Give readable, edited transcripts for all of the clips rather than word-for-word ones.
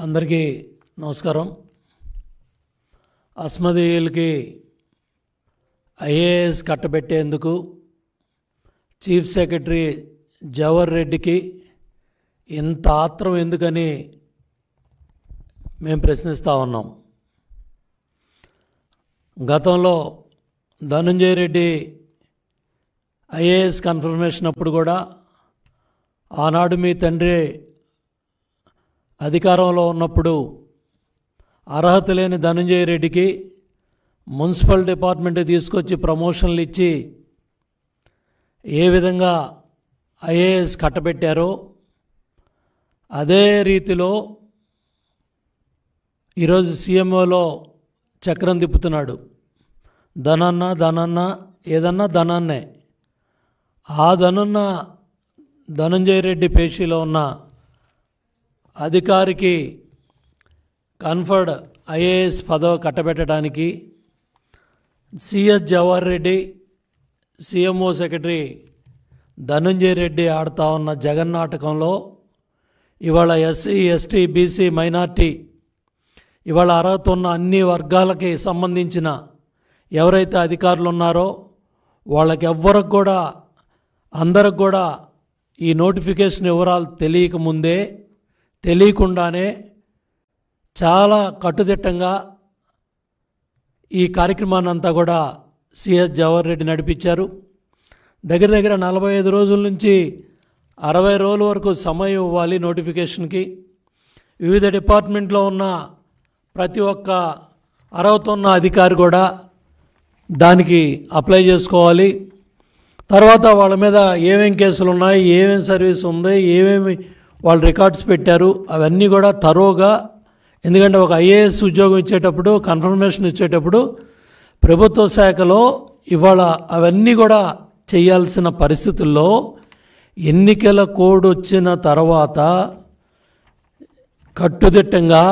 అందరికీ నమస్కారం. అస్మదీయులకి IAS కట్టబెట్టేందుకు chief secretary Jawahar రెడ్డికి ఇంత ఆత్రం ఎందుకని మేము ప్రశ్నిస్తూ ఉన్నాం. గతంలో ధనంజయ రెడ్డి ఐఏఎస్ కన్ఫర్మేషన్ అప్పుడు కూడా ఆనాడు మీ తండ్రి అధికారంలో ఉన్నప్పుడు అర్హత లేని ధనంజయ రెడ్డికి మున్సిపల్ డిపార్ట్మెంట్ తీసుకొచ్చి ప్రమోషన్లు ఇచ్చి ఏ విధంగా ఐఏఎస్ కట్టబెట్టారో అదే రీతిలో ఈరోజు సీఎంఓలో చక్రం తిప్పుతున్నాడు. ధనన్న ఏదన్నా ధనాన్నే. ఆ ధనంజయ రెడ్డి పేషీలో ఉన్న అధికారికి కన్ఫర్డ్ ఐఏఎస్ పదవి కట్టబెట్టడానికి CS Jawahar Reddy CMO secretary Dhananjaya Reddy ఆడుతూ ఉన్న జగన్నాటకంలో ఇవాళ ఎస్సీ ఎస్టీ బీసీ మైనార్టీ ఇవాళ అర్హత ఉన్న అన్ని వర్గాలకి సంబంధించిన ఎవరైతే అధికారులు ఉన్నారో వాళ్ళకి ఎవ్వరికి కూడా అందరికి కూడా ఈ నోటిఫికేషన్ వివరాలు తెలియకుండానే చాలా కట్టుదిట్టంగా ఈ కార్యక్రమాన్ని అంతా కూడా సిఎస్ జవహర్ రెడ్డి నడిపించారు. దగ్గర 45 రోజుల నుంచి 60 రోజుల వరకు సమయం ఇవ్వాలి నోటిఫికేషన్కి. వివిధ డిపార్ట్మెంట్లో ఉన్న ప్రతి ఒక్క అర్హత ఉన్న అధికారి కూడా దానికి అప్లై చేసుకోవాలి. తర్వాత వాళ్ళ మీద ఏమేం కేసులు ఉన్నాయి, ఏమేం సర్వీస్ ఉంది, ఏమేమి వాళ్ళు రికార్డ్స్ పెట్టారు అవన్నీ కూడా తరోగా. ఎందుకంటే ఒక ఐఏఎస్ ఉద్యోగం ఇచ్చేటప్పుడు కన్ఫర్మేషన్ ఇచ్చేటప్పుడు ప్రభుత్వ శాఖలో ఇవాళ అవన్నీ కూడా చేయాల్సిన పరిస్థితుల్లో ఎన్నికల కోడ్ వచ్చిన తర్వాత కట్టుదిట్టంగా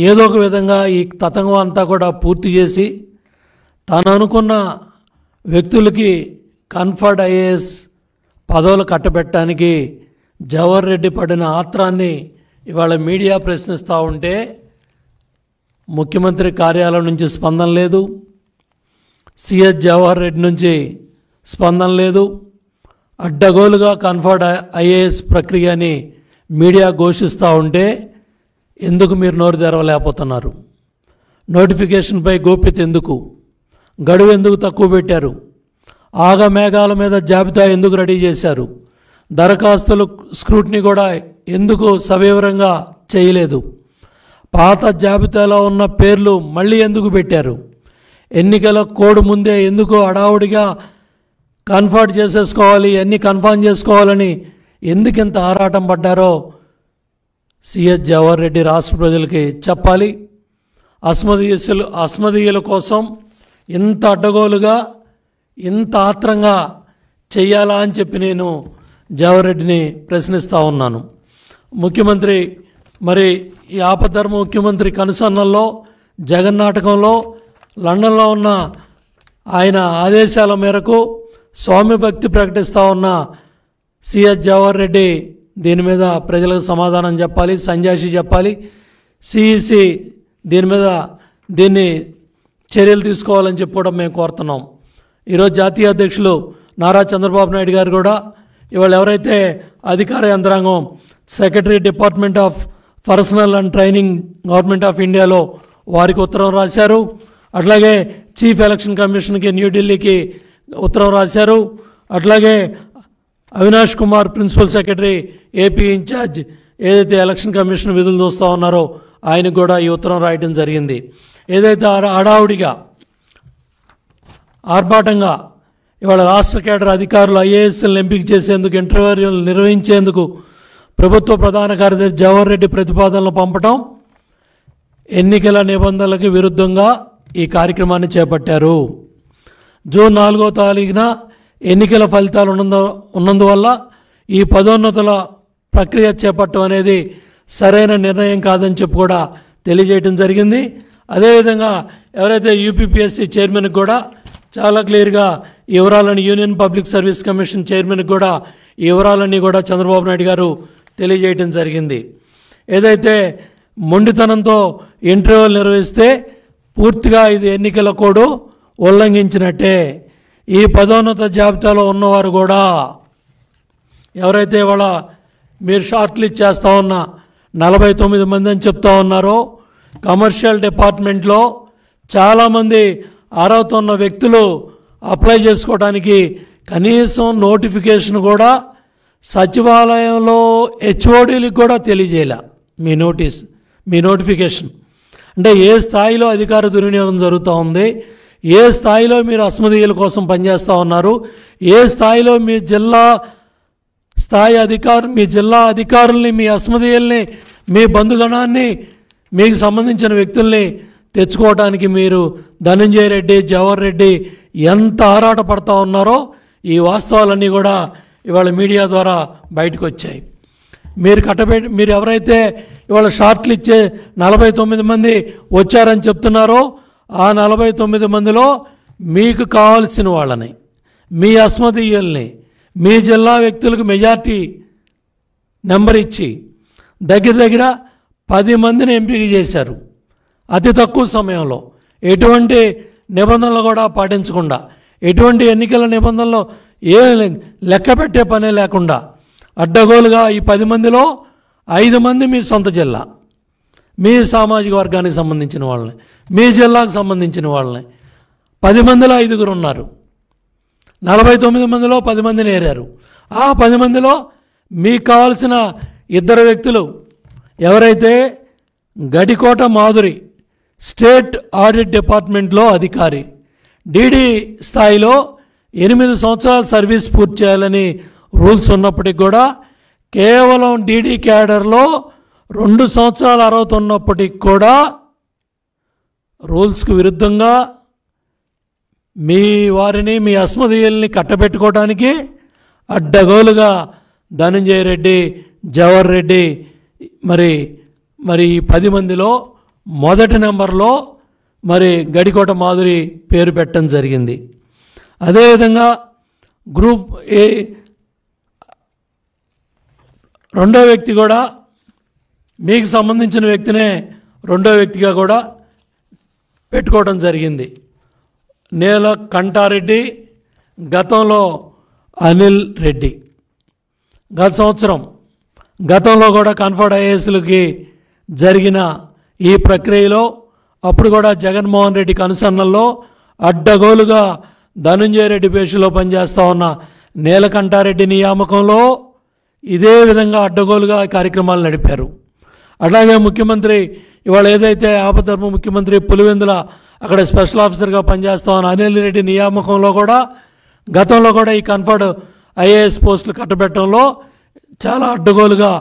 ఏదో ఒక విధంగా ఈ తతంగం అంతా కూడా పూర్తి చేసి తాను అనుకున్న వ్యక్తులకి కన్ఫర్డ్ ఐఏఎస్ పదవులు కట్టబెట్టడానికి జవహర్ రెడ్డి పడిన ఆత్రాన్ని ఇవాళ మీడియా ప్రశ్నిస్తూ ఉంటే ముఖ్యమంత్రి కార్యాలయం నుంచి స్పందన లేదు, సిఎస్ జవహర్ రెడ్డి నుంచి స్పందన లేదు. అడ్డగోలుగా కన్ఫర్డ్ ఐఏఎస్ ప్రక్రియని మీడియా ఘోషిస్తూ ఉంటే ఎందుకు మీరు నోరు తెరవలేకపోతున్నారు? నోటిఫికేషన్పై గోప్యత ఎందుకు? గడువు ఎందుకు తక్కువ పెట్టారు? ఆగమేఘాల మీద జాబితా ఎందుకు రెడీ చేశారు? దరఖాస్తులు స్క్రూటినీ కూడా ఎందుకు సవివరంగా చేయలేదు? పాత జాబితాలో ఉన్న పేర్లు మళ్ళీ ఎందుకు పెట్టారు? ఎన్నికల కోడ్ ముందే ఎందుకు హడావుడిగా కన్ఫర్మ్ చేసేసుకోవాలి, అన్నీ కన్ఫర్మ్ చేసుకోవాలని ఎందుకు ఇంత ఆరాటం పడ్డారో సిఎస్ జవహర్ రెడ్డి రాష్ట్ర ప్రజలకి చెప్పాలి. అస్మదీయుల కోసం ఇంత అడ్డగోలుగా ఇంత ఆత్రంగా చెయ్యాలా అని చెప్పి నేను జవహర్ రెడ్డిని ప్రశ్నిస్తూ ఉన్నాను. ముఖ్యమంత్రి మరి ఈ ఆపద్ధర్మ ముఖ్యమంత్రి కనుసన్నల్లో జగన్నాటకంలో లండన్లో ఉన్న ఆయన ఆదేశాల మేరకు స్వామి భక్తి ప్రకటిస్తూ ఉన్న సిఎస్ జవహర్ రెడ్డి దీని మీద ప్రజలకు సమాధానం చెప్పాలి, సంజాయిషి చెప్పాలి. సిఈసి దీన్ని చర్యలు తీసుకోవాలని చెప్పి కూడా మేము కోరుతున్నాం. ఈరోజు జాతీయ అధ్యక్షులు నారా చంద్రబాబు నాయుడు గారు కూడా ఇవాళ ఎవరైతే అధికార యంత్రాంగం secretary department of personal and training government of ఇండియాలో వారికి ఉత్తరం రాశారు. అట్లాగే చీఫ్ ఎలక్షన్ కమిషన్కి న్యూఢిల్లీకి ఉత్తరం రాశారు. అట్లాగే Avinash Kumar principal secretary AP in charge ఏదైతే ఎలక్షన్ కమిషన్ విధులు చూస్తూ ఉన్నారో ఆయనకు కూడా ఈ ఉత్తరం రాయడం జరిగింది. ఏదైతే హడావుడిగా ఆర్భాటంగా ఇవాళ రాష్ట్ర కేడర్ అధికారులు ఐఏఎస్లను ఎంపిక చేసేందుకు ఇంటర్వ్యూలు నిర్వహించేందుకు ప్రభుత్వ ప్రధాన కార్యదర్శి జవహర్ రెడ్డి ప్రతిపాదనలు పంపటం ఎన్నికల నిబంధనలకు విరుద్ధంగా ఈ కార్యక్రమాన్ని చేపట్టారు. జూన్ 4వ తారీఖున ఎన్నికల ఫలితాలు ఉన్నందువల్ల ఈ పదోన్నతుల ప్రక్రియ చేపట్టడం అనేది సరైన నిర్ణయం కాదని చెప్పి కూడా తెలియజేయడం జరిగింది. అదేవిధంగా ఎవరైతే యూపీపీఎస్సీ చైర్మన్కి కూడా చాలా క్లియర్గా ఈ వివరాలను యూనియన్ పబ్లిక్ సర్వీస్ కమిషన్ చైర్మన్కి కూడా ఈ వివరాలన్నీ కూడా చంద్రబాబు నాయుడు గారు తెలియజేయడం జరిగింది. ఏదైతే మొండితనంతో ఇంటర్వ్యూలు నిర్వహిస్తే పూర్తిగా ఇది ఎన్నికల కోడ్ ఉల్లంఘించినట్టే. ఈ పదోన్నత జాబితాలో ఉన్నవారు కూడా ఎవరైతే ఇవాళ మీరు షార్ట్ లిస్ట్ చేస్తూ ఉన్న 49 మంది అని చెప్తా ఉన్నారో, కమర్షియల్ డిపార్ట్మెంట్లో చాలామంది అర్హత ఉన్న వ్యక్తులు అప్లై చేసుకోవడానికి కనీసం నోటిఫికేషన్ కూడా సచివాలయంలో హెచ్ఓడీలకు కూడా తెలియజేయాల. మీ నోటిఫికేషన్ అంటే ఏ స్థాయిలో అధికార దుర్వినియోగం జరుగుతూ ఉంది, ఏ స్థాయిలో మీరు అస్మదీయుల కోసం పనిచేస్తూ ఉన్నారు, ఏ స్థాయిలో మీ జిల్లా అధికారుల్ని, మీ అస్మదీయుల్ని, మీ బంధుగణాన్ని, మీకు సంబంధించిన వ్యక్తుల్ని తెచ్చుకోవడానికి మీరు ధనంజయ రెడ్డి, జవహర్ రెడ్డి ఎంత ఆరాట పడుతూ ఉన్నారో ఈ వాస్తవాలన్నీ కూడా ఇవాళ మీడియా ద్వారా బయటకు వచ్చాయి. మీరు ఎవరైతే ఇవాళ షార్ట్లు ఇచ్చే 49 మంది వచ్చారని చెప్తున్నారో ఆ 49 మందిలో మీకు కావాల్సిన వాళ్ళని, మీ అస్మదీయుల్ని, మీ జిల్లా వ్యక్తులకు మెజార్టీ నెంబర్ ఇచ్చి దగ్గర 10 మందిని ఎంపిక చేశారు. అతి తక్కువ సమయంలో, ఎటువంటి నిబంధనలు కూడా పాటించకుండా, ఎటువంటి ఎన్నికల నిబంధనలు ఏ లెక్క పెట్టే పనే లేకుండా అడ్డగోలుగా ఈ 10 మందిలో 5 మంది మీ సొంత జిల్లా, మీ సామాజిక వర్గానికి సంబంధించిన వాళ్ళని, మీ జిల్లాకు సంబంధించిన వాళ్ళని 10 మందిలో 5 ఉన్నారు. 49 మందిలో 10 మందిని ఏరారు. ఆ 10 మందిలో మీకు కావాల్సిన 2 వ్యక్తులు ఎవరైతే గడికోట మాధురి స్టేట్ ఆడిట్ డిపార్ట్మెంట్లో అధికారి, డీడీ స్థాయిలో 8 సంవత్సరాల సర్వీస్ పూర్తి చేయాలని రూల్స్ ఉన్నప్పటికి కూడా కేవలం డీడీ క్యాడర్లో 2 సంవత్సరాల అర్హత ఉన్నప్పటికి కూడా రూల్స్కు విరుద్ధంగా మీ వారిని, మీ అస్మదీయుల్ని కట్టబెట్టుకోవడానికి అడ్డగోలుగా ధనంజయ రెడ్డి, జవహర్ రెడ్డి మరి ఈ 10 మందిలో మొదటి నెంబర్లో గడికోట మాధురి పేరు పెట్టడం జరిగింది. అదేవిధంగా గ్రూప్ ఏ రెండో వ్యక్తి కూడా మీకు సంబంధించిన వ్యక్తినే రెండో వ్యక్తిగా కూడా పెట్టుకోవడం జరిగింది. నేల కంటారెడ్డి, గతంలో అనిల్ రెడ్డి. గతంలో కూడా కన్ఫర్డ్ ఐఏఎస్లకి జరిగిన ఈ ప్రక్రియలో అప్పుడు కూడా జగన్మోహన్ రెడ్డి కనుసన్నల్లో అడ్డగోలుగా ధనంజయ రెడ్డి పేషలో పనిచేస్తూ ఉన్న నీలకంఠారెడ్డి నియామకంలో ఇదే విధంగా అడ్డగోలుగా కార్యక్రమాలు నడిపారు. అలాగే ముఖ్యమంత్రి ఇవాళ ఏదైతే ఆపధర్మ ముఖ్యమంత్రి పులివెందుల అక్కడ స్పెషల్ ఆఫీసర్గా పనిచేస్తా ఉన్న అనిల్ రెడ్డి నియామకంలో కూడా గతంలో కూడా ఈ కన్ఫర్డ్ ఐఏఎస్ పోస్టులు కట్టబెట్టడంలో చాలా అడ్డగోలుగా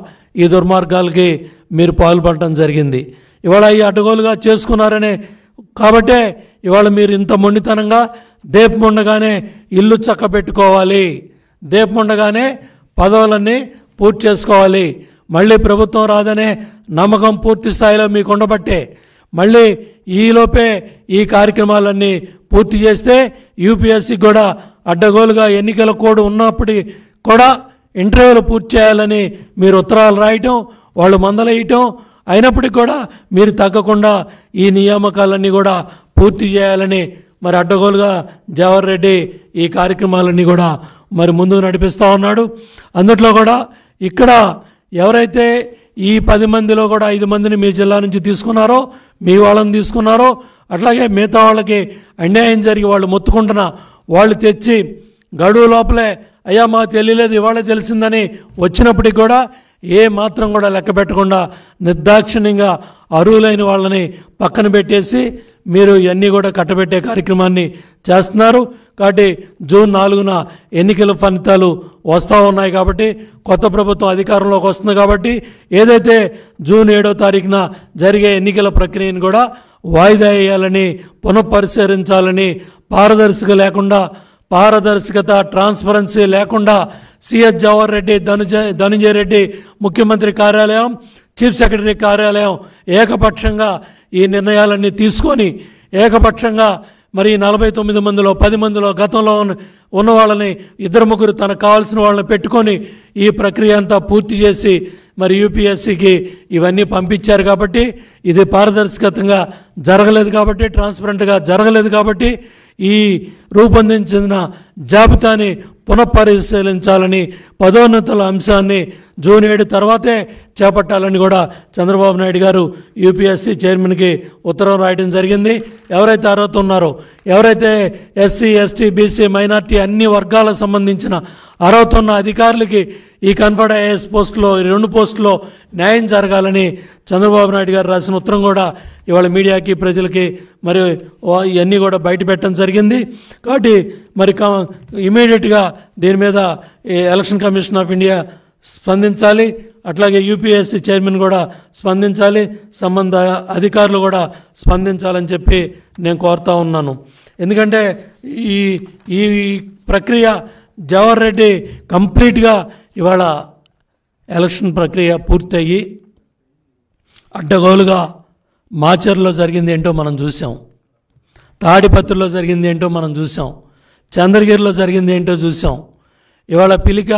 ఈ దుర్మార్గాలకి మీరు పాల్పడటం జరిగింది. ఇవాళ ఈ అడ్డగోలుగా చేసుకున్నారనే కాబట్టే ఇవాళ మీరు ఇంత మొండితనంగా దేపముండగానే ఇల్లు చక్కబెట్టుకోవాలి, దేపముండగానే పదవులన్నీ పూర్తి చేసుకోవాలి, మళ్ళీ ప్రభుత్వం రాదనే నమ్మకం పూర్తి స్థాయిలో మీకు ఉండబట్టే మళ్ళీ ఈలోపే ఈ కార్యక్రమాలన్నీ పూర్తి చేస్తే యూపీఎస్సీకి కూడా అడ్డగోలుగా ఎన్నికల కోడ్ ఉన్నప్పటికీ కూడా ఇంటర్వ్యూలు పూర్తి చేయాలని మీరు ఉత్తరాలు రాయటం, వాళ్ళు మందలేయటం అయినప్పటికీ కూడా మీరు తగ్గకుండా ఈ నియామకాలన్నీ కూడా పూర్తి చేయాలని మరి అడ్డగోలుగా జవహర్ రెడ్డి ఈ కార్యక్రమాలన్నీ కూడా మరి ముందుకు నడిపిస్తూ ఉన్నాడు. అందుట్లో కూడా ఇక్కడ ఎవరైతే ఈ 10 మందిలో కూడా 5 మందిని మీ జిల్లా నుంచి తీసుకున్నారో, మీ వాళ్ళని తీసుకున్నారో, అట్లాగే మిగతా వాళ్ళకి అన్యాయం జరిగి వాళ్ళు మొత్తుకుంటున్నా వాళ్ళు తెచ్చి గడువు లోపలే అయ్యా మాకు తెలియలేదు ఇవాళ తెలిసిందని వచ్చినప్పటికి కూడా ఏ మాత్రం కూడా లెక్క పెట్టకుండా నిర్దాక్షిణ్యంగా అర్హులైన వాళ్ళని పక్కన పెట్టేసి మీరు ఇవన్నీ కూడా కట్టబెట్టే కార్యక్రమాన్ని చేస్తున్నారు. కాబట్టి జూన్ 4న ఎన్నికల ఫలితాలు వస్తూ ఉన్నాయి కాబట్టి కొత్త ప్రభుత్వం అధికారంలోకి వస్తుంది కాబట్టి ఏదైతే జూన్ 7వ తారీఖున జరిగే ఎన్నికల ప్రక్రియను కూడా వాయిదా వేయాలని, పునఃపరిశీలించాలని, పారదర్శకత ట్రాన్స్పరెన్సీ లేకుండా సిఎస్ జవహర్ రెడ్డి, ధనంజయ రెడ్డి ముఖ్యమంత్రి కార్యాలయం, చీఫ్ సెక్రటరీ కార్యాలయం ఏకపక్షంగా ఈ నిర్ణయాలన్నీ తీసుకొని ఏకపక్షంగా మరి 49 మందిలో 10 మందిలో గతంలో ఉన్న వాళ్ళని 2-3 తనకు కావాల్సిన వాళ్ళని పెట్టుకొని ఈ ప్రక్రియ అంతా పూర్తి చేసి మరి యూపీఎస్సీకి ఇవన్నీ పంపించారు కాబట్టి ఇది పారదర్శకంగా జరగలేదు కాబట్టి, ట్రాన్స్పరెంట్గా జరగలేదు కాబట్టి ఈ రూపొందించిన జాబితాని పునఃపరిశీలించాలని, పదోన్నతుల అంశాన్ని జూన్ 7 తర్వాతే చేపట్టాలని కూడా చంద్రబాబు నాయుడు గారు యూపీఎస్సీ చైర్మన్కి ఉత్తరం రాయడం జరిగింది. ఎవరైతే అర్హత ఉన్నారో, ఎవరైతే ఎస్సీ, ఎస్టీ, బీసీ, మైనార్టీ అన్ని వర్గాలకు సంబంధించిన అర్హత ఉన్న అధికారులకి ఈ కన్ఫర్డ్ ఐఏఎస్ పోస్టులో, ఈ 2 పోస్టులో న్యాయం జరగాలని చంద్రబాబు నాయుడు గారు రాసిన ఉత్తరం కూడా ఇవాళ మీడియాకి, ప్రజలకి మరి ఇవన్నీ కూడా బయట పెట్టడం జరిగింది. కాబట్టి మరి ఇమీడియట్గా దీని మీద ఎలక్షన్ కమిషన్ ఆఫ్ ఇండియా స్పందించాలి, అట్లాగే యూపీఎస్సీ చైర్మన్ కూడా స్పందించాలి, సంబంధ అధికారులు కూడా స్పందించాలని చెప్పి నేను కోరుతా ఉన్నాను. ఎందుకంటే ఈ ప్రక్రియ జవహర్ రెడ్డి కంప్లీట్గా ఇవాళ ఎలక్షన్ ప్రక్రియ పూర్తయ్యి అడ్డగోలుగా మాచర్లో జరిగింది ఏంటో మనం చూసాం, తాడిపత్రిలో జరిగింది ఏంటో మనం చూసాం, చంద్రగిరిలో జరిగింది ఏంటో చూసాం. ఇవాళ పిలిక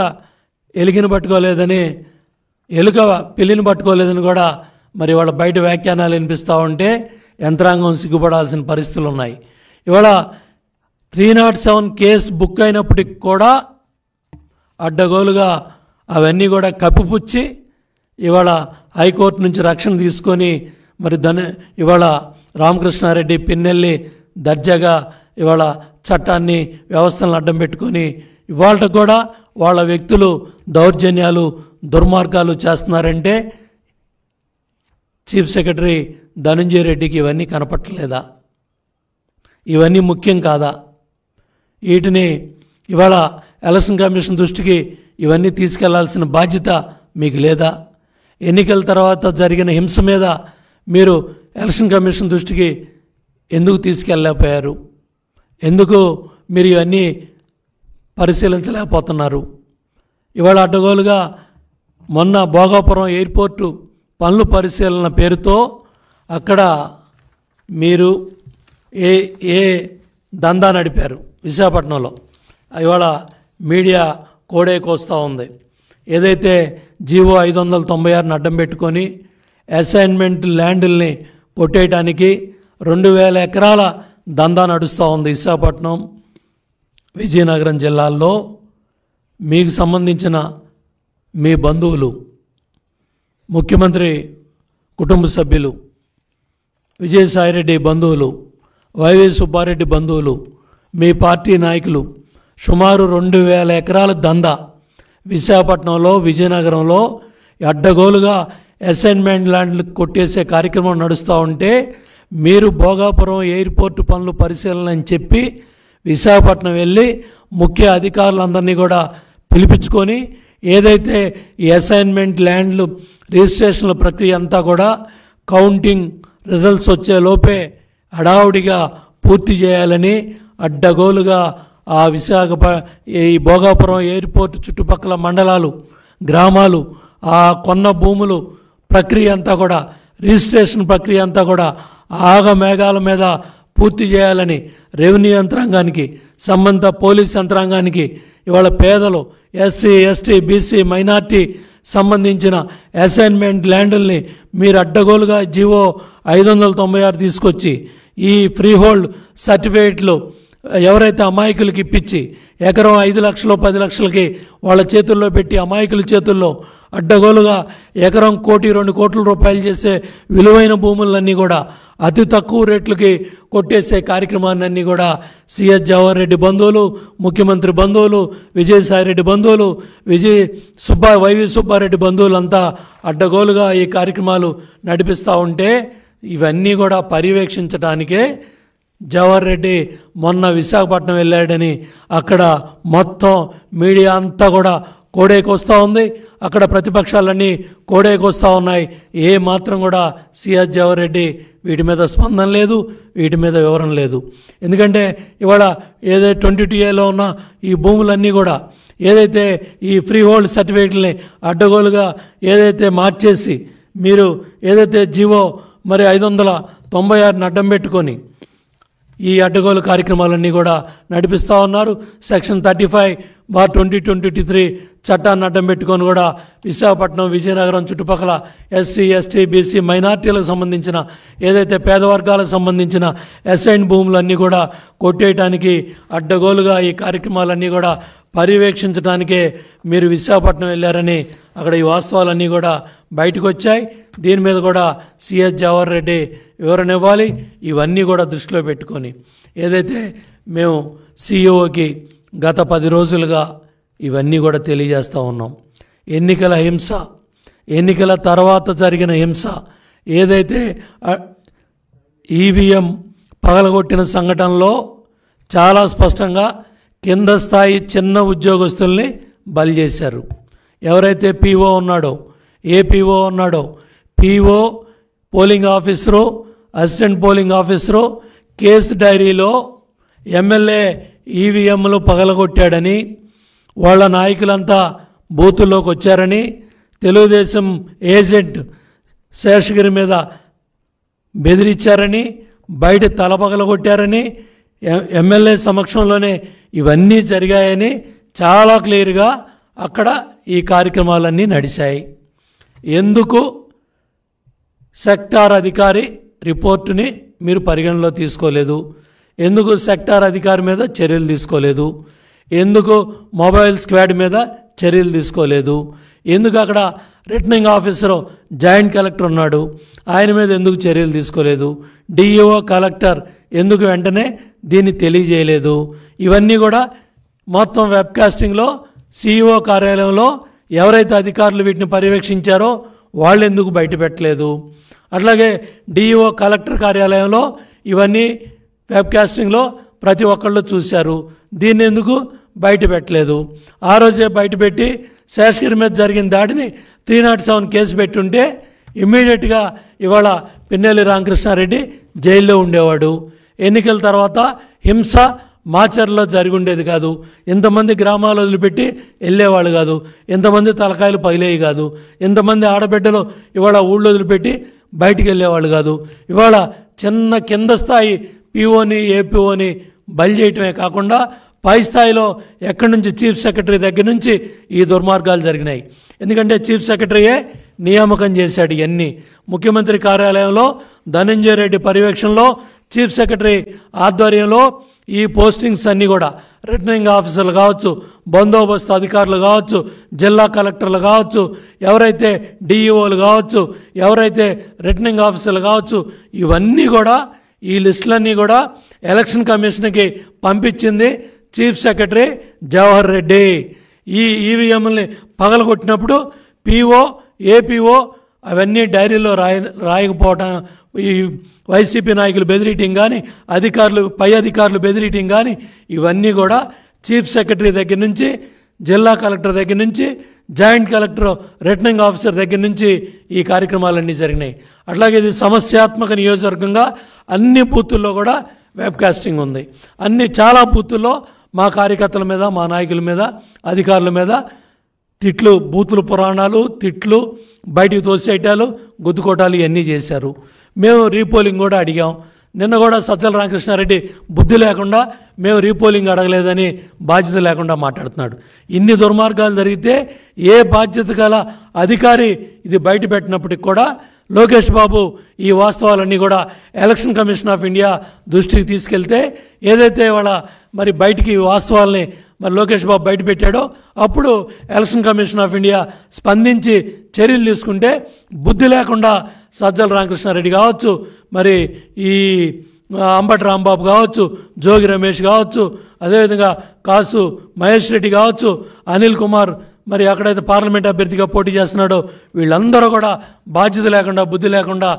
ఎలుకని పట్టుకోలేదని, ఎలుక పిల్లిని పట్టుకోలేదని కూడా మరి ఇవాళ బయట వ్యాఖ్యానాలు వినిపిస్తూ ఉంటే యంత్రాంగం సిగ్గుపడాల్సిన పరిస్థితులు ఉన్నాయి. ఇవాళ 307 కేసు బుక్ అయినప్పటికి కూడా అడ్డగోలుగా అవన్నీ కూడా కప్పిపుచ్చి ఇవాళ హైకోర్టు నుంచి రక్షణ తీసుకొని మరి ఇవాళ రామకృష్ణారెడ్డి, పిన్నెల్లి దర్జాగా ఇవాళ చట్టాన్ని, వ్యవస్థలను అడ్డం పెట్టుకొని ఇవాళ కూడా వాళ్ళ వ్యక్తులు దౌర్జన్యాలు, దుర్మార్గాలు చేస్తున్నారంటే చీఫ్ సెక్రటరీ ధనంజయ రెడ్డికి ఇవన్నీ కనపట్టలేదా? ఇవన్నీ ముఖ్యం కాదా? వీటిని ఇవాళ ఎలక్షన్ కమిషన్ దృష్టికి ఇవన్నీ తీసుకెళ్లాల్సిన బాధ్యత మీకు లేదా? ఎన్నికల తర్వాత జరిగిన హింస మీద మీరు ఎలక్షన్ కమిషన్ దృష్టికి ఎందుకు తీసుకెళ్ళలేకపోయారు? ఎందుకు మీరు ఇవన్నీ పరిశీలించలేకపోతున్నారు? ఇవాళ అడ్డగోలుగా మొన్న భోగాపురం ఎయిర్పోర్టు పనులు పరిశీలన పేరుతో అక్కడ మీరు ఏ దందా నడిపారు విశాఖపట్నంలో. ఇవాళ మీడియా కోడేకొస్తూ ఉంది. ఏదైతే జీవో 596ని అడ్డం పెట్టుకొని అసైన్మెంట్ ల్యాండ్ల్ని కొట్టేయడానికి 2000 ఎకరాల దందా నడుస్తూ ఉంది విశాఖపట్నం, విజయనగరం జిల్లాల్లో. మీకు సంబంధించిన మీ బంధువులు, ముఖ్యమంత్రి కుటుంబ సభ్యులు, విజయసాయిరెడ్డి బంధువులు, వైవి సుబ్బారెడ్డి బంధువులు, మీ పార్టీ నాయకులు సుమారు 2000 ఎకరాల దందా విశాఖపట్నంలో, విజయనగరంలో అడ్డగోలుగా అసైన్మెంట్ ల్యాండ్లు కొట్టేసే కార్యక్రమం నడుస్తూ ఉంటే మీరు భోగాపురం ఎయిర్పోర్టు పనులు పరిశీలన అని చెప్పి విశాఖపట్నం వెళ్ళి ముఖ్య అధికారులందరినీ కూడా పిలిపించుకొని ఏదైతే ఈ అసైన్మెంట్ ల్యాండ్లు రిజిస్ట్రేషన్ల ప్రక్రియ అంతా కూడా కౌంటింగ్ రిజల్ట్స్ వచ్చే లోపే హడావుడిగా పూర్తి చేయాలని అడ్డగోలుగా ఆ ఈ భోగాపురం ఎయిర్పోర్ట్ చుట్టుపక్కల మండలాలు, గ్రామాలు, ఆ కొన్న భూములు ప్రక్రియ అంతా కూడా, రిజిస్ట్రేషన్ ప్రక్రియ అంతా కూడా ఆగమేఘాల మీద పూర్తి చేయాలని రెవెన్యూ యంత్రాంగానికి, సంబంధిత పోలీస్ యంత్రాంగానికి, ఇవాళ పేదలు, ఎస్సీ, ఎస్టీ, బీసీ, మైనార్టీ సంబంధించిన అసైన్మెంట్ ల్యాండ్ల్ని మీరు అడ్డగోలుగా జీవో 596 తీసుకొచ్చి ఈ ఫ్రీ హోల్డ్ సర్టిఫికేట్లు ఎవరైతే అమాయకులకి ఇప్పించి ఎకరం 5 లక్షలు 10 లక్షలకి వాళ్ళ చేతుల్లో పెట్టి అమాయకుల చేతుల్లో అడ్డగోలుగా ఎకరం 1 కోటి 2 కోట్ల రూపాయలు చేసే విలువైన భూములన్నీ కూడా అతి తక్కువ రేట్లకి కొట్టేసే కార్యక్రమాన్ని కూడా సిఎస్ జవహర్ రెడ్డి బంధువులు, ముఖ్యమంత్రి బంధువులు, విజయసాయిరెడ్డి బంధువులు, వైవి సుబ్బారెడ్డి బంధువులంతా అడ్డగోలుగా ఈ కార్యక్రమాలు నడిపిస్తూ ఉంటే ఇవన్నీ కూడా పర్యవేక్షించడానికే జవహర్ రెడ్డి మొన్న విశాఖపట్నం వెళ్ళాడని అక్కడ మొత్తం మీడియా అంతా కూడా కోడేకొస్తూ ఉంది. అక్కడ ప్రతిపక్షాలన్నీ కోడేకొస్తూ ఉన్నాయి. ఏ మాత్రం కూడా సిఎస్ జవహర్ రెడ్డి వీటి మీద స్పందన లేదు, వీటి మీద వివరణ లేదు. ఎందుకంటే ఇవాళ ఏదైతే 22A ఉన్న ఈ భూములన్నీ కూడా ఏదైతే ఈ ఫ్రీ హోల్డ్ సర్టిఫికేట్లని అడ్డగోలుగా ఏదైతే మార్చేసి మీరు ఏదైతే జీవో మరి 596ని అడ్డం పెట్టుకొని ఈ అడ్డగోలు కార్యక్రమాలన్నీ కూడా నడిపిస్తూ ఉన్నారు. సెక్షన్ 35/2023 చట్టాన్ని అడ్డం పెట్టుకొని కూడా విశాఖపట్నం, విజయనగరం చుట్టుపక్కల ఎస్సీ, ఎస్టీ, బీసీ మైనార్టీలకు సంబంధించిన ఏదైతే పేద వర్గాలకు సంబంధించిన అసైన్ భూములన్నీ కూడా కొట్టేయటానికి అడ్డగోలుగా ఈ కార్యక్రమాలన్నీ కూడా పర్యవేక్షించడానికే మీరు విశాఖపట్నం వెళ్ళారని అక్కడ ఈ వాస్తవాలన్నీ కూడా బయటకు వచ్చాయి. దీని మీద కూడా సిఎస్ జవహర్ రెడ్డి వివరణ ఇవ్వాలి. ఇవన్నీ కూడా దృష్టిలో పెట్టుకొని ఏదైతే మేము సిఇఓకి గత 10 రోజులుగా ఇవన్నీ కూడా తెలియజేస్తూ ఉన్నాం. ఎన్నికల హింస, ఎన్నికల తర్వాత జరిగిన హింస, ఏదైతే ఈవీఎం పగలగొట్టిన సంఘటనలో చాలా స్పష్టంగా కింద స్థాయి చిన్న ఉద్యోగస్తుల్ని బలి చేశారు. ఎవరైతే పీఓ ఉన్నాడో, ఏపీఓ ఉన్నాడో, PO polling officer, assistant polling officer case డైరీలో ఎమ్మెల్యే ఈవీఎంలు పగలగొట్టాడని, వాళ్ళ నాయకులంతా బూతుల్లోకి వచ్చారని, తెలుగుదేశం ఏజెంట్ శేషగిరి మీద బెదిరించారని, బయట తల పగలగొట్టారని, ఎమ్మెల్యే సమక్షంలోనే ఇవన్నీ జరిగాయని చాలా క్లియర్గా అక్కడ ఈ కార్యక్రమాలన్నీ నడిచాయి. ఎందుకు సెక్టార్ అధికారి రిపోర్టుని మీరు పరిగణలో తీసుకోలేదు? ఎందుకు సెక్టార్ అధికారి మీద చర్యలు తీసుకోలేదు? ఎందుకు మొబైల్ స్క్వాడ్ మీద చర్యలు తీసుకోలేదు? ఎందుకు అక్కడ రిటర్నింగ్ ఆఫీసరు జాయింట్ కలెక్టర్ ఉన్నాడు, ఆయన మీద ఎందుకు చర్యలు తీసుకోలేదు? డిఈఓ కలెక్టర్ ఎందుకు వెంటనే దీన్ని తెలియజేయలేదు? ఇవన్నీ కూడా మొత్తం వెబ్కాస్టింగ్లో సిఇఓ కార్యాలయంలో ఎవరైతే అధికారులు వీటిని పర్యవేక్షించారో వాళ్ళు ఎందుకు బయట పెట్టలేదు? అట్లాగే డిఈఓ కలెక్టర్ కార్యాలయంలో ఇవన్నీ వెబ్కాస్టింగ్లో ప్రతి ఒక్కళ్ళు చూశారు, దీన్ని ఎందుకు బయట పెట్టలేదు? ఆ రోజే బయటపెట్టి శేషగిరి మీద జరిగిన దాడిని 307 కేసు పెట్టుంటే ఇమ్మీడియట్గా ఇవాళ పిన్నెల్లి రామకృష్ణారెడ్డి జైల్లో ఉండేవాడు. ఎన్నికల తర్వాత హింస మాచర్లో జరిగి ఉండేది కాదు. ఎంతమంది గ్రామాలు వదిలిపెట్టి వెళ్ళేవాళ్ళు కాదు, ఎంతమంది తలకాయలు పగిలేవి కాదు, ఎంతమంది ఆడబిడ్డలు ఇవాళ ఊళ్ళో వదిలిపెట్టి బయటికి వెళ్ళేవాళ్ళు కాదు. ఇవాళ చిన్న కింద స్థాయి పీఓని, ఏపీఓని బలి చేయటమే కాకుండా పై స్థాయిలో ఎక్కడి నుంచి చీఫ్ సెక్రటరీ దగ్గర నుంచి ఈ దుర్మార్గాలు జరిగినాయి. ఎందుకంటే చీఫ్ సెక్రటరీయే నియామకం చేశాడు ఇవన్నీ. ముఖ్యమంత్రి కార్యాలయంలో ధనంజయ రెడ్డి పర్యవేక్షణలో చీఫ్ సెక్రటరీ ఆధ్వర్యంలో ఈ పోస్టింగ్స్ అన్నీ కూడా రిటర్నింగ్ ఆఫీసర్లు కావచ్చు, బందోబస్తు అధికారులు కావచ్చు, జిల్లా కలెక్టర్లు కావచ్చు, ఎవరైతే డిఈఓలు కావచ్చు, ఎవరైతే రిటర్నింగ్ ఆఫీసర్లు కావచ్చు, ఇవన్నీ కూడా ఈ లిస్టులన్నీ కూడా ఎలక్షన్ కమిషన్కి పంపించింది చీఫ్ సెక్రటరీ జవహర్ రెడ్డి. ఈ ఈవీఎంని పగలగొట్టినప్పుడు పీఓ, ఏపీఓ అవన్నీ డైరీలో రాయకపోవటం, ఈ వైసీపీ నాయకులు బెదిరియటం కానీ, అధికారులు పై అధికారులు బెదిరియటం కానీ, ఇవన్నీ కూడా చీఫ్ సెక్రటరీ దగ్గర నుంచి, జిల్లా కలెక్టర్ దగ్గర నుంచి, జాయింట్ కలెక్టర్, రిటర్నింగ్ ఆఫీసర్ దగ్గర నుంచి ఈ కార్యక్రమాలన్నీ జరిగినాయి. అట్లాగే ఇది సమస్యాత్మక నియోజకవర్గంగా అన్ని బూతుల్లో కూడా వెబ్కాస్టింగ్ ఉంది. చాలా బూతుల్లో మా కార్యకర్తల మీద, మా నాయకుల మీద, అధికారుల మీద తిట్లు, బూతులు పురాణాలు, తిట్లు, బయటికి తోసేయటాలు, గుద్దుకోటాలు ఇవన్నీ చేశారు. మేము రీపోలింగ్ కూడా అడిగాం. నిన్న కూడా సజ్జల రామకృష్ణారెడ్డి బుద్ధి లేకుండా మేము రీపోలింగ్ అడగలేదని బాధ్యత లేకుండా మాట్లాడుతున్నాడు. ఇన్ని దుర్మార్గాలు జరిగితే ఏ బాధ్యత గల అధికారి ఇది బయట పెట్టినప్పటికి కూడా లోకేష్ బాబు ఈ వాస్తవాలన్నీ కూడా ఎలక్షన్ కమిషన్ ఆఫ్ ఇండియా దృష్టికి తీసుకెళ్తే, ఏదైతే వాళ్ళ మరి బయటికి వాస్తవాల్ని మరి లోకేష్ బాబు బయట పెట్టాడో అప్పుడు ఎలక్షన్ కమిషన్ ఆఫ్ ఇండియా స్పందించి చర్యలు తీసుకుంటే బుద్ధి లేకుండా సజ్జల రామకృష్ణారెడ్డి కావచ్చు, మరి ఈ అంబటి రాంబాబు కావచ్చు, జోగి రమేష్ కావచ్చు, అదేవిధంగా కాసు మహేష్ రెడ్డి కావచ్చు, అనిల్ కుమార్ మరి అక్కడైతే పార్లమెంట్ అభ్యర్థిగా పోటీ చేస్తున్నాడో వీళ్ళందరూ కూడా బాధ్యత లేకుండా, బుద్ధి లేకుండా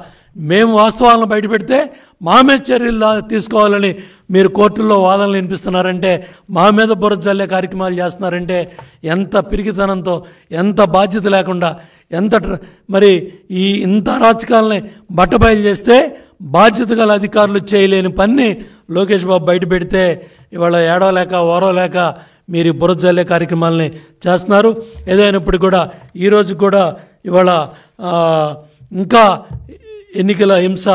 మేము వాస్తవాలను బయటపెడితే మా మీద చర్యలు తీసుకోవాలని మీరు కోర్టుల్లో వాదనలు వినిపిస్తున్నారంటే, మా మీద బురద జల్లే కార్యక్రమాలు చేస్తున్నారంటే ఎంత పిరికితనంతో, ఎంత బాధ్యత లేకుండా, ఎంత మరి ఈ ఇంత అరాచకాలని బట్టబయలు చేస్తే బాధ్యత గల అధికారులు చేయలేని పని లోకేష్ బాబు బయట పెడితే ఇవాళ ఏడవలేక ఓరవలేక మీరు బురద జల్లే కార్యక్రమాలని చేస్తున్నారు. ఏదైనప్పటికీ కూడా ఈరోజు కూడా ఇవాళ ఇంకా ఎన్నికల హింస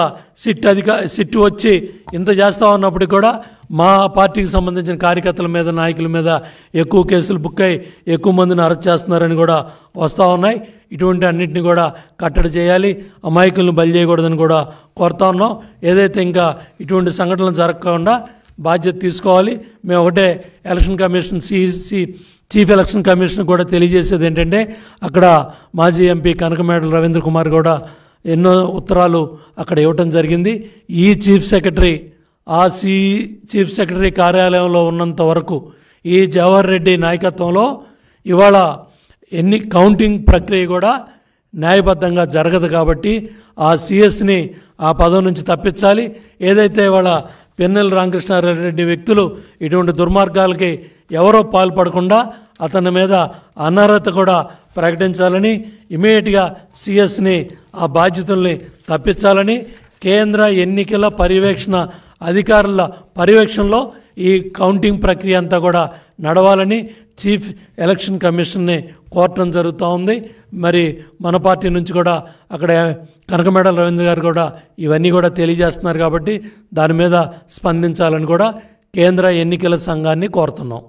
సిట్ వచ్చి ఇంత చేస్తూ ఉన్నప్పటికీ కూడా మా పార్టీకి సంబంధించిన కార్యకర్తల మీద, నాయకుల మీద ఎక్కువ కేసులు బుక్ అయ్యి ఎక్కువ మందిని అరెస్ట్ చేస్తున్నారని కూడా వస్తూ ఉన్నాయి. ఇటువంటి అన్నింటినీ కూడా కట్టడి చేయాలి, అమాయకులను బలి చేయకూడదని కూడా కోరుతా ఉన్నాం. ఏదైతే ఇంకా ఇటువంటి సంఘటనలు జరగకుండా బాధ్యత తీసుకోవాలి. మేము ఒకటే election commission chief election commission కూడా తెలియజేసేది ఏంటంటే, అక్కడ మాజీ ఎంపీ కనకమేడల రవీంద్ర కుమార్ కూడా ఎన్నో ఉత్తరాలు అక్కడ ఇవ్వటం జరిగింది. ఈ చీఫ్ సెక్రటరీ కార్యాలయంలో ఉన్నంత వరకు ఈ జవహర్ రెడ్డి నాయకత్వంలో ఇవాళ కౌంటింగ్ ప్రక్రియ కూడా న్యాయబద్ధంగా జరగదు. కాబట్టి ఆ సిఎస్ని ఆ పదవి నుంచి తప్పించాలి. ఏదైతే ఇవాళ పిన్నెల రామకృష్ణారెడ్డి వ్యక్తులు ఇటువంటి దుర్మార్గాలకి ఎవరో పాల్పడకుండా అతని మీద అనర్హత కూడా ప్రకటించాలని, ఇమీడియట్గా సిఎస్ని ఆ బాధ్యతల్ని తప్పించాలని, కేంద్ర ఎన్నికల పర్యవేక్షణ అధికారుల పర్యవేక్షణలో ఈ కౌంటింగ్ ప్రక్రియ అంతా కూడా నడవాలని చీఫ్ ఎలక్షన్ కమిషన్ని కోరటం జరుగుతూ ఉంది. మరి మన పార్టీ నుంచి కూడా అక్కడ కనకమేడల రవీంద్ర గారు కూడా ఇవన్నీ కూడా తెలియజేస్తున్నారు. కాబట్టి దాని మీద స్పందించాలని కూడా కేంద్ర ఎన్నికల సంఘాన్ని కోరుతున్నాం.